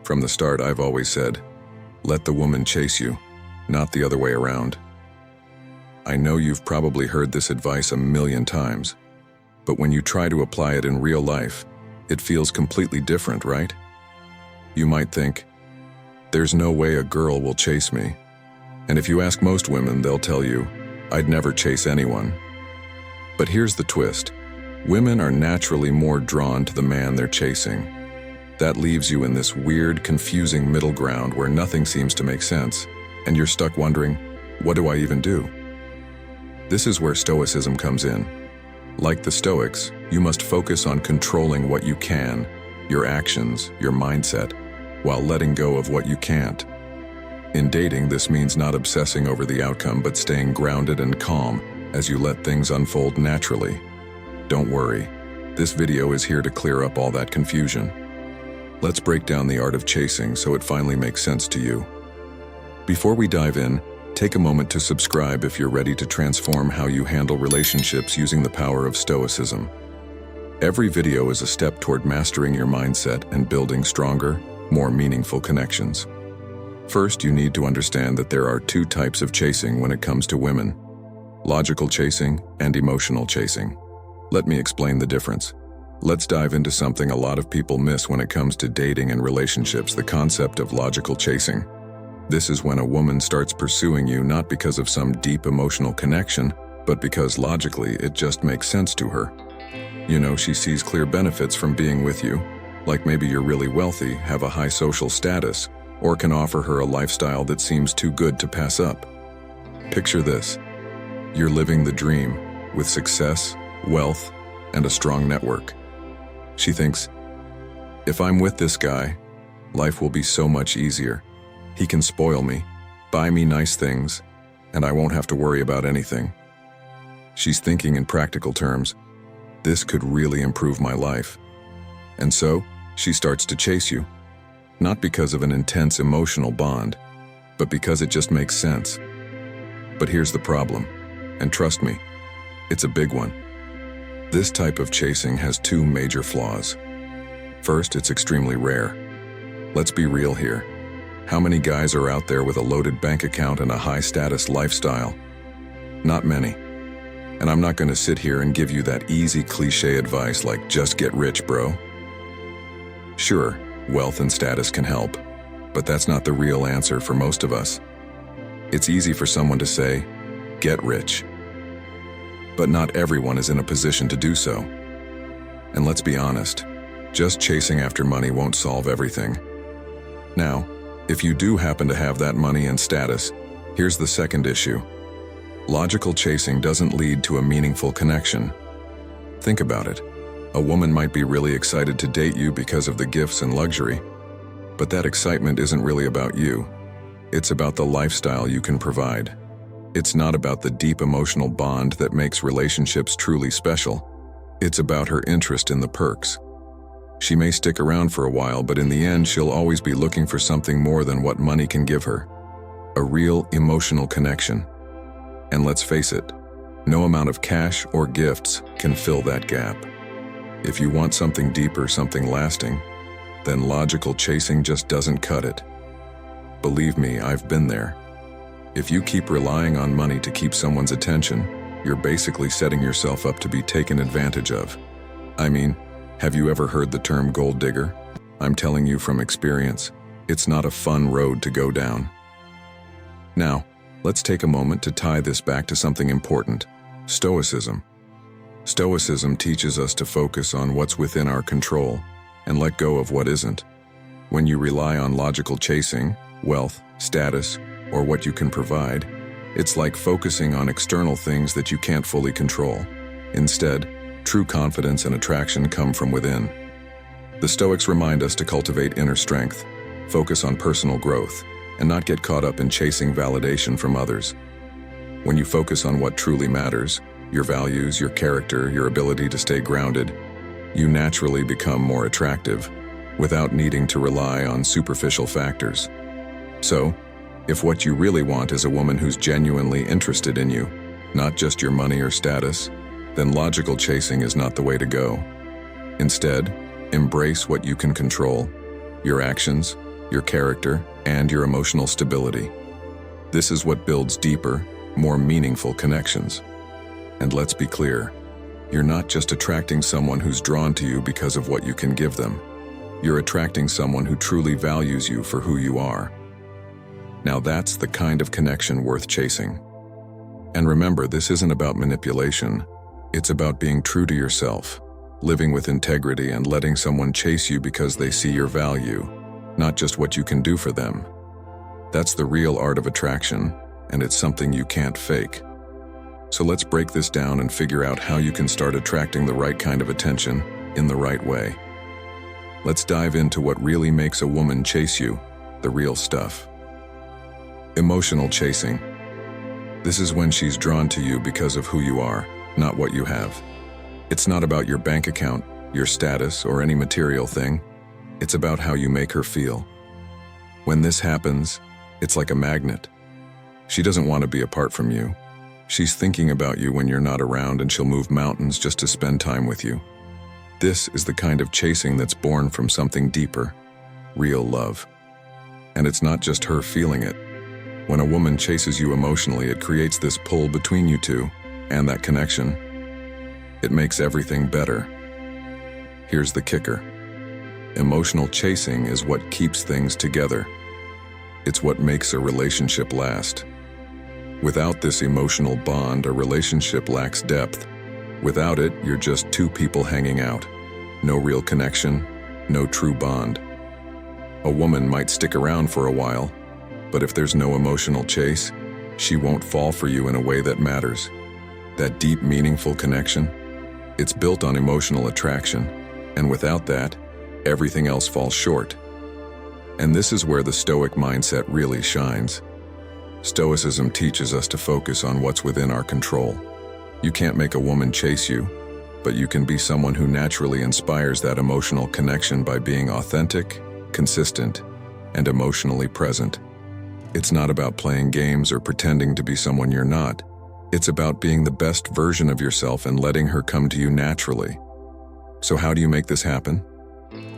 From the start, I've always said, let the woman chase you, not the other way around. I know you've probably heard this advice a million times, but when you try to apply it in real life, it feels completely different, right? You might think, there's no way a girl will chase me. And if you ask most women, they'll tell you, I'd never chase anyone. But here's the twist. Women are naturally more drawn to the man they're chasing. That leaves you in this weird, confusing middle ground where nothing seems to make sense, and you're stuck wondering, what do I even do? This is where Stoicism comes in. Like the Stoics, you must focus on controlling what you can, your actions, your mindset, while letting go of what you can't. In dating, this means not obsessing over the outcome but staying grounded and calm as you let things unfold naturally. Don't worry, this video is here to clear up all that confusion. Let's break down the art of chasing so it finally makes sense to you. Before we dive in, take a moment to subscribe if you're ready to transform how you handle relationships using the power of Stoicism. Every video is a step toward mastering your mindset and building stronger, more meaningful connections. First, you need to understand that there are two types of chasing when it comes to women: logical chasing and emotional chasing. Let me explain the difference. Let's dive into something a lot of people miss when it comes to dating and relationships: the concept of logical chasing. This is when a woman starts pursuing you not because of some deep emotional connection, but because logically it just makes sense to her. You know, she sees clear benefits from being with you, like maybe you're really wealthy, have a high social status, or can offer her a lifestyle that seems too good to pass up. Picture this. You're living the dream, with success, wealth, and a strong network. She thinks, if I'm with this guy, life will be so much easier. He can spoil me, buy me nice things, and I won't have to worry about anything. She's thinking in practical terms, this could really improve my life. And so, she starts to chase you, not because of an intense emotional bond, but because it just makes sense. But here's the problem, and trust me, it's a big one. This type of chasing has two major flaws. First, it's extremely rare. Let's be real here. How many guys are out there with a loaded bank account and a high-status lifestyle? Not many. And I'm not going to sit here and give you that easy cliché advice like, just get rich, bro. Sure, wealth and status can help, but that's not the real answer for most of us. It's easy for someone to say, get rich. But not everyone is in a position to do so. And let's be honest, just chasing after money won't solve everything. Now, if you do happen to have that money and status, here's the second issue. Logical chasing doesn't lead to a meaningful connection. Think about it. A woman might be really excited to date you because of the gifts and luxury, but that excitement isn't really about you. It's about the lifestyle you can provide. It's not about the deep emotional bond that makes relationships truly special. It's about her interest in the perks. She may stick around for a while, but in the end, she'll always be looking for something more than what money can give her. A real emotional connection. And let's face it, no amount of cash or gifts can fill that gap. If you want something deeper, something lasting, then logical chasing just doesn't cut it. Believe me, I've been there. If you keep relying on money to keep someone's attention, you're basically setting yourself up to be taken advantage of. I mean, have you ever heard the term gold digger? I'm telling you from experience, it's not a fun road to go down. Now, let's take a moment to tie this back to something important: Stoicism. Stoicism teaches us to focus on what's within our control and let go of what isn't. When you rely on logical chasing, wealth, status, or what you can provide, it's like focusing on external things that you can't fully control. Instead, true confidence and attraction come from within. The Stoics remind us to cultivate inner strength, focus on personal growth, and not get caught up in chasing validation from others. When you focus on what truly matters, your values, your character, your ability to stay grounded, you naturally become more attractive, without needing to rely on superficial factors. So, if what you really want is a woman who's genuinely interested in you, not just your money or status, then logical chasing is not the way to go. Instead, embrace what you can control: your actions, your character, and your emotional stability. This is what builds deeper, more meaningful connections. And let's be clear, you're not just attracting someone who's drawn to you because of what you can give them. You're attracting someone who truly values you for who you are. Now that's the kind of connection worth chasing. And remember, this isn't about manipulation. It's about being true to yourself, living with integrity and letting someone chase you because they see your value, not just what you can do for them. That's the real art of attraction, and it's something you can't fake. So let's break this down and figure out how you can start attracting the right kind of attention in the right way. Let's dive into what really makes a woman chase you, the real stuff. Emotional chasing. This is when she's drawn to you because of who you are, not what you have. It's not about your bank account, your status, or any material thing. It's about how you make her feel. When this happens, it's like a magnet. She doesn't want to be apart from you. She's thinking about you when you're not around, and she'll move mountains just to spend time with you. This is the kind of chasing that's born from something deeper, real love. And it's not just her feeling it. When a woman chases you emotionally, it creates this pull between you two, and that connection. It makes everything better. Here's the kicker. Emotional chasing is what keeps things together. It's what makes a relationship last. Without this emotional bond, a relationship lacks depth. Without it, you're just two people hanging out. No real connection, no true bond. A woman might stick around for a while, but if there's no emotional chase, she won't fall for you in a way that matters. That deep, meaningful connection, it's built on emotional attraction, and without that, everything else falls short. And this is where the Stoic mindset really shines. Stoicism teaches us to focus on what's within our control. You can't make a woman chase you, but you can be someone who naturally inspires that emotional connection by being authentic, consistent, and emotionally present. It's not about playing games or pretending to be someone you're not. It's about being the best version of yourself and letting her come to you naturally. So how do you make this happen?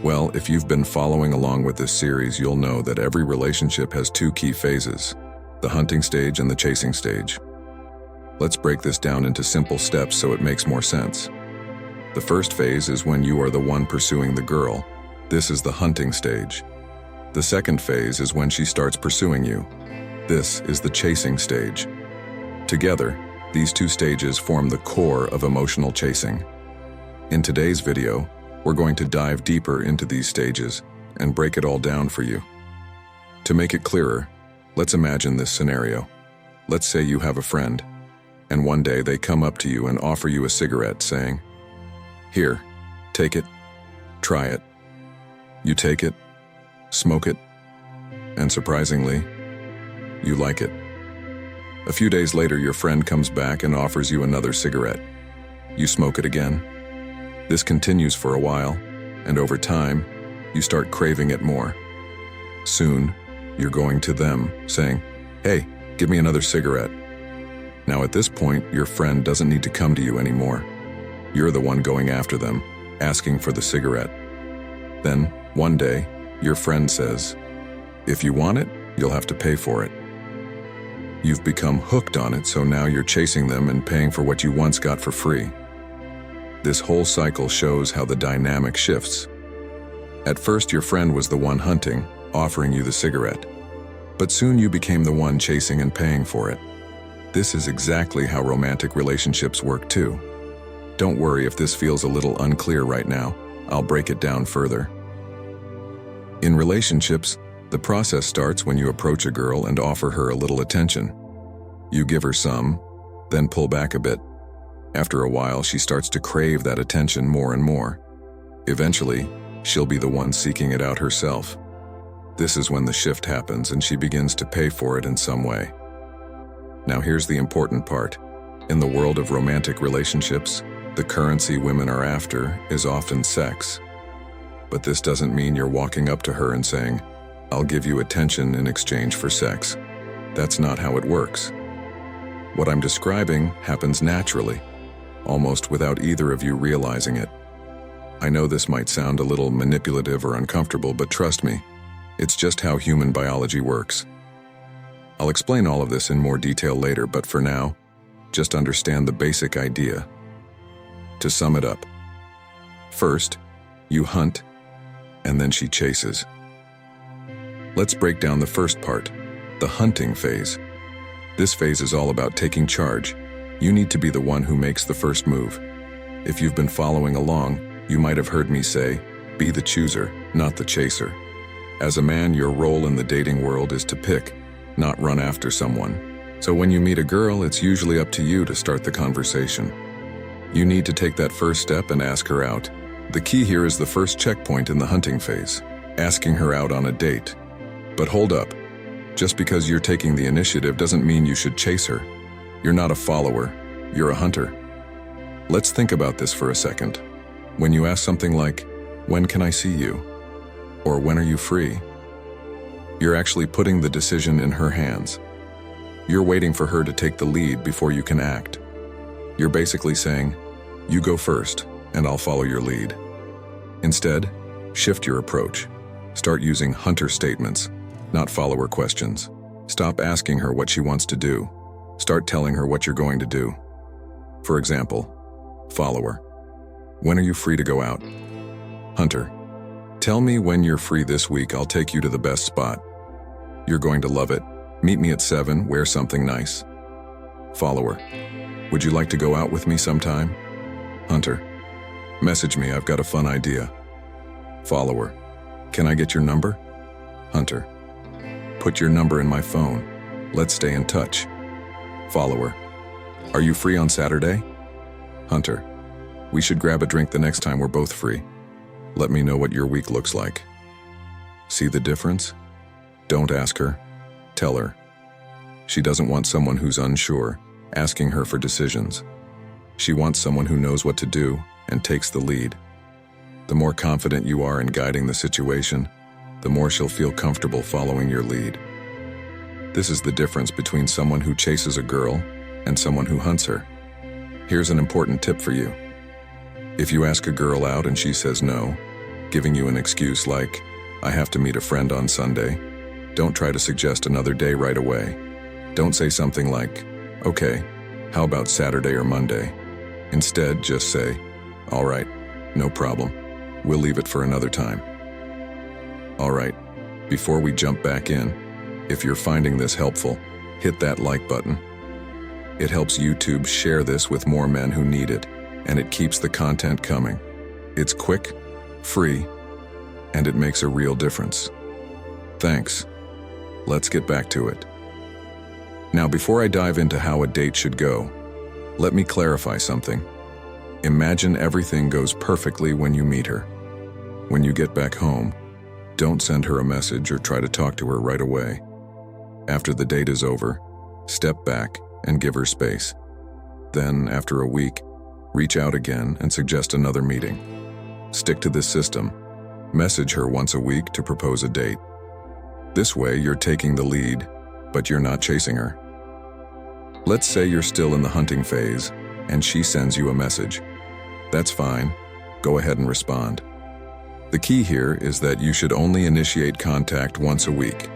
Well, if you've been following along with this series, you'll know that every relationship has two key phases: the hunting stage and the chasing stage. Let's break this down into simple steps so it makes more sense. The first phase is when you are the one pursuing the girl. This is the hunting stage. The second phase is when she starts pursuing you. This is the chasing stage. Together, these two stages form the core of emotional chasing. In today's video, we're going to dive deeper into these stages and break it all down for you. To make it clearer, let's imagine this scenario. Let's say you have a friend, and one day they come up to you and offer you a cigarette, saying, "Here, take it, try it." You take it, smoke it, and surprisingly, you like it. A few days later, your friend comes back and offers you another cigarette. You smoke it again. This continues for a while, and over time, you start craving it more. Soon, you're going to them, saying, "Hey, give me another cigarette." Now at this point, your friend doesn't need to come to you anymore. You're the one going after them, asking for the cigarette. Then, one day, your friend says, "If you want it, you'll have to pay for it." You've become hooked on it, so now you're chasing them and paying for what you once got for free. This whole cycle shows how the dynamic shifts. At first, your friend was the one hunting, offering you the cigarette. But soon you became the one chasing and paying for it. This is exactly how romantic relationships work too. Don't worry if this feels a little unclear right now. I'll break it down further. In relationships, the process starts when you approach a girl and offer her a little attention. You give her some, then pull back a bit. After a while, she starts to crave that attention more and more. Eventually, she'll be the one seeking it out herself. This is when the shift happens and she begins to pay for it in some way. Now here's the important part. In the world of romantic relationships, the currency women are after is often sex. But this doesn't mean you're walking up to her and saying, "I'll give you attention in exchange for sex." That's not how it works. What I'm describing happens naturally, almost without either of you realizing it. I know this might sound a little manipulative or uncomfortable, but trust me, It's just how human biology works. I'll explain all of this in more detail later, but for now, just understand the basic idea. To sum it up, first, you hunt, and then she chases. Let's break down the first part, the hunting phase. This phase is all about taking charge. You need to be the one who makes the first move. If you've been following along, you might have heard me say, be the chooser, not the chaser. As a man, your role in the dating world is to pick, not run after someone. So when you meet a girl, it's usually up to you to start the conversation. You need to take that first step and ask her out. The key here is the first checkpoint in the hunting phase, asking her out on a date. But hold up. Just because you're taking the initiative doesn't mean you should chase her. You're not a follower, you're a hunter. Let's think about this for a second. When you ask something like, "When can I see you?" or "When are you free?" you're actually putting the decision in her hands. You're waiting for her to take the lead before you can act. You're basically saying, "You go first, and I'll follow your lead." Instead, shift your approach. Start using hunter statements, not follower questions. Stop asking her what she wants to do. Start telling her what you're going to do. For example, follower, "When are you free to go out?" Hunter, "Tell me when you're free this week, I'll take you to the best spot. You're going to love it. Meet me at 7, wear something nice." Follower, "Would you like to go out with me sometime?" Hunter, "Message me, I've got a fun idea." Follower, "Can I get your number?" Hunter, "Put your number in my phone. Let's stay in touch." Follower, "Are you free on Saturday?" Hunter, "We should grab a drink the next time we're both free. Let me know what your week looks like." See the difference? Don't ask her, tell her. She doesn't want someone who's unsure, asking her for decisions. She wants someone who knows what to do and takes the lead. The more confident you are in guiding the situation, the more she'll feel comfortable following your lead. This is the difference between someone who chases a girl and someone who hunts her. Here's an important tip for you. If you ask a girl out and she says no, giving you an excuse like, "I have to meet a friend on Sunday," don't try to suggest another day right away. Don't say something like, "Okay, how about Saturday or Monday?" Instead, just say, "All right, no problem. We'll leave it for another time." All right, before we jump back in, if you're finding this helpful, hit that like button. It helps YouTube share this with more men who need it, and it keeps the content coming. It's quick, free, and it makes a real difference. Thanks. Let's get back to it. Now, before I dive into how a date should go, let me clarify something. Imagine everything goes perfectly when you meet her. When you get back home, don't send her a message or try to talk to her right away. After the date is over, step back and give her space. Then, after a week, reach out again and suggest another meeting. Stick to this system. Message her once a week to propose a date. This way, you're taking the lead, but you're not chasing her. Let's say you're still in the hunting phase, and she sends you a message. That's fine. Go ahead and respond. The key here is that you should only initiate contact once a week.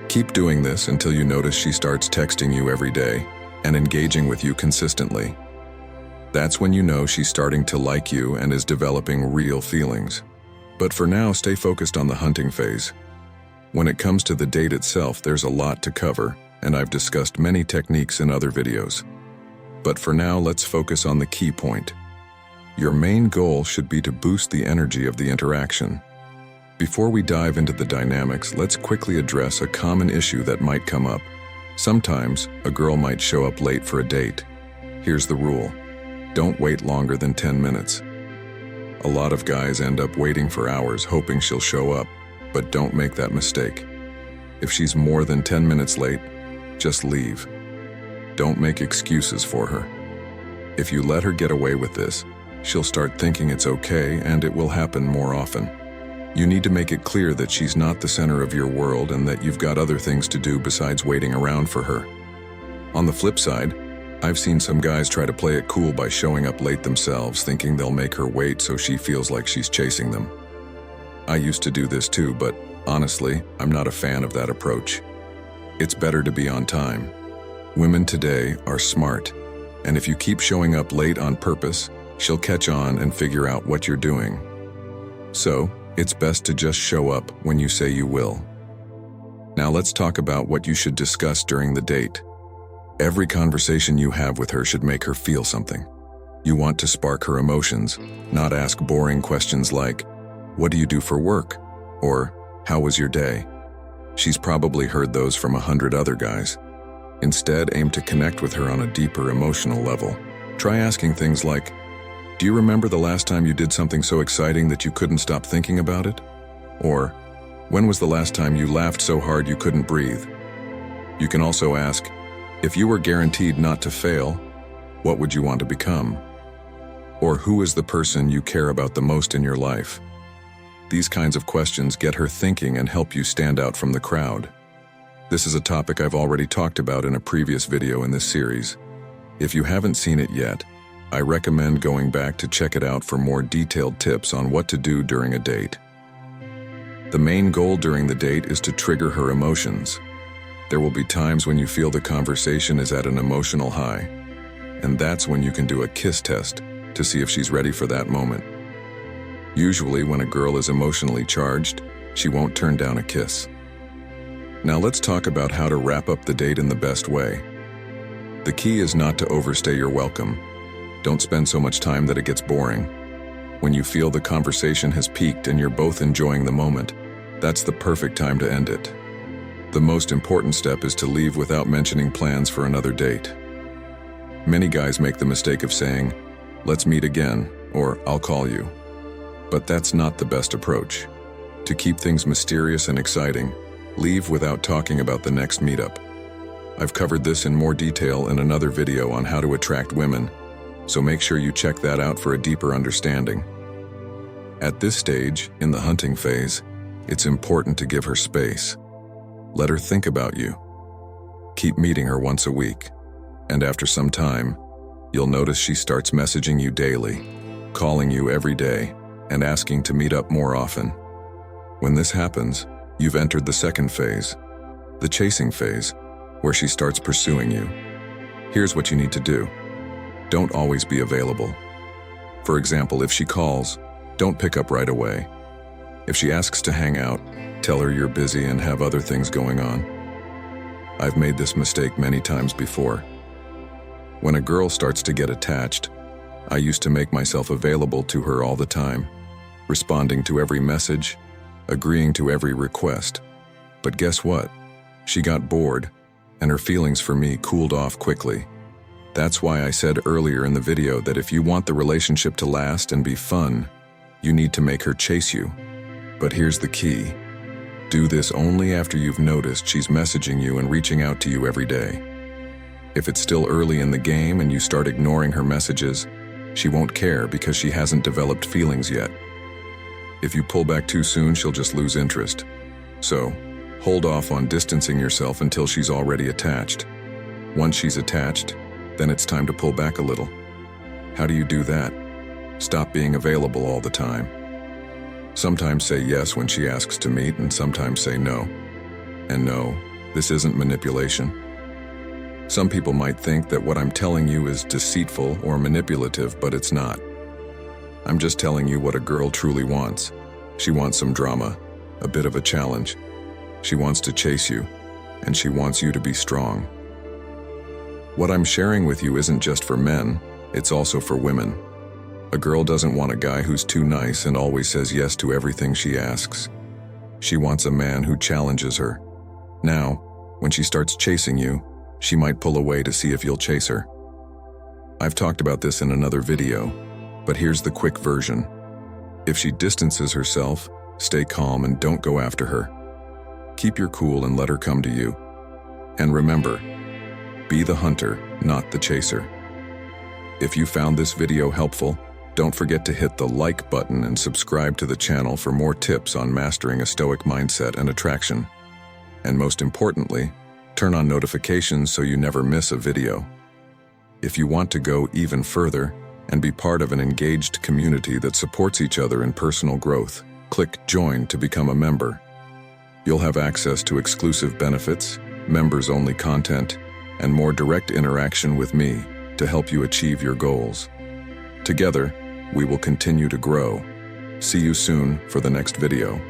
Keep doing this until you notice she starts texting you every day and engaging with you consistently. That's when you know she's starting to like you and is developing real feelings. But for now, stay focused on the hunting phase. When it comes to the date itself, there's a lot to cover, and I've discussed many techniques in other videos. But for now, let's focus on the key point. Your main goal should be to boost the energy of the interaction. Before we dive into the dynamics, let's quickly address a common issue that might come up. Sometimes, a girl might show up late for a date. Here's the rule. Don't wait longer than 10 minutes. A lot of guys end up waiting for hours hoping she'll show up, but don't make that mistake. If she's more than 10 minutes late, just leave. Don't make excuses for her. If you let her get away with this, she'll start thinking it's okay, and it will happen more often. You need to make it clear that she's not the center of your world and that you've got other things to do besides waiting around for her. On the flip side, I've seen some guys try to play it cool by showing up late themselves, thinking they'll make her wait so she feels like she's chasing them. I used to do this too, but Honestly, I'm not a fan of that approach. It's better to be on time. Women today are smart, and if you keep showing up late on purpose, she'll catch on and figure out what you're doing. So, it's best to just show up when you say you will. Now let's talk about what you should discuss during the date. Every conversation you have with her should make her feel something. You want to spark her emotions, not ask boring questions like, "What do you do for work?" or "How was your day?" She's probably heard those from 100 other guys. Instead, aim to connect with her on a deeper emotional level. Try asking things like, "Do you remember the last time you did something so exciting that you couldn't stop thinking about it?" Or, "When was the last time you laughed so hard you couldn't breathe?" You can also ask, "If you were guaranteed not to fail, what would you want to become?" Or, "Who is the person you care about the most in your life?" These kinds of questions get her thinking and help you stand out from the crowd. This is a topic I've already talked about in a previous video in this series. If you haven't seen it yet, I recommend going back to check it out for more detailed tips on what to do during a date. The main goal during the date is to trigger her emotions. There will be times when you feel the conversation is at an emotional high, and that's when you can do a kiss test to see if she's ready for that moment. Usually, when a girl is emotionally charged, she won't turn down a kiss. Now let's talk about how to wrap up the date in the best way. The key is not to overstay your welcome. Don't spend so much time that it gets boring. When you feel the conversation has peaked and you're both enjoying the moment, that's the perfect time to end it. The most important step is to leave without mentioning plans for another date. Many guys make the mistake of saying, "Let's meet again," or "I'll call you." But that's not the best approach. To keep things mysterious and exciting, leave without talking about the next meetup. I've covered this in more detail in another video on how to attract women, so make sure you check that out for a deeper understanding. At this stage, in the hunting phase, it's important to give her space. Let her think about you. Keep meeting her once a week, and after some time, you'll notice she starts messaging you daily, calling you every day, and asking to meet up more often. When this happens, you've entered the second phase, the chasing phase, where she starts pursuing you. Here's what you need to do. Don't always be available. For example, if she calls, don't pick up right away. If she asks to hang out, tell her you're busy and have other things going on. I've made this mistake many times before. When a girl starts to get attached, I used to make myself available to her all the time, responding to every message, agreeing to every request. But guess what? She got bored, and her feelings for me cooled off quickly. That's why I said earlier in the video that if you want the relationship to last and be fun, you need to make her chase you. But here's the key. Do this only after you've noticed she's messaging you and reaching out to you every day. If it's still early in the game and you start ignoring her messages, she won't care because she hasn't developed feelings yet. If you pull back too soon, she'll just lose interest. So, hold off on distancing yourself until she's already attached. Once she's attached, then it's time to pull back a little. How do you do that? Stop being available all the time. Sometimes say yes when she asks to meet, and sometimes say no. And no, this isn't manipulation. Some people might think that what I'm telling you is deceitful or manipulative, but it's not. I'm just telling you what a girl truly wants. She wants some drama, a bit of a challenge. She wants to chase you, and she wants you to be strong. What I'm sharing with you isn't just for men, it's also for women. A girl doesn't want a guy who's too nice and always says yes to everything she asks. She wants a man who challenges her. Now, when she starts chasing you, she might pull away to see if you'll chase her. I've talked about this in another video, but here's the quick version. If she distances herself, stay calm and don't go after her. Keep your cool and let her come to you. And remember, be the hunter, not the chaser. If you found this video helpful, don't forget to hit the like button and subscribe to the channel for more tips on mastering a Stoic mindset and attraction. And most importantly, turn on notifications so you never miss a video. If you want to go even further and be part of an engaged community that supports each other in personal growth, click Join to become a member. You'll have access to exclusive benefits, members-only content, and more direct interaction with me to help you achieve your goals. Together, we will continue to grow. See you soon for the next video.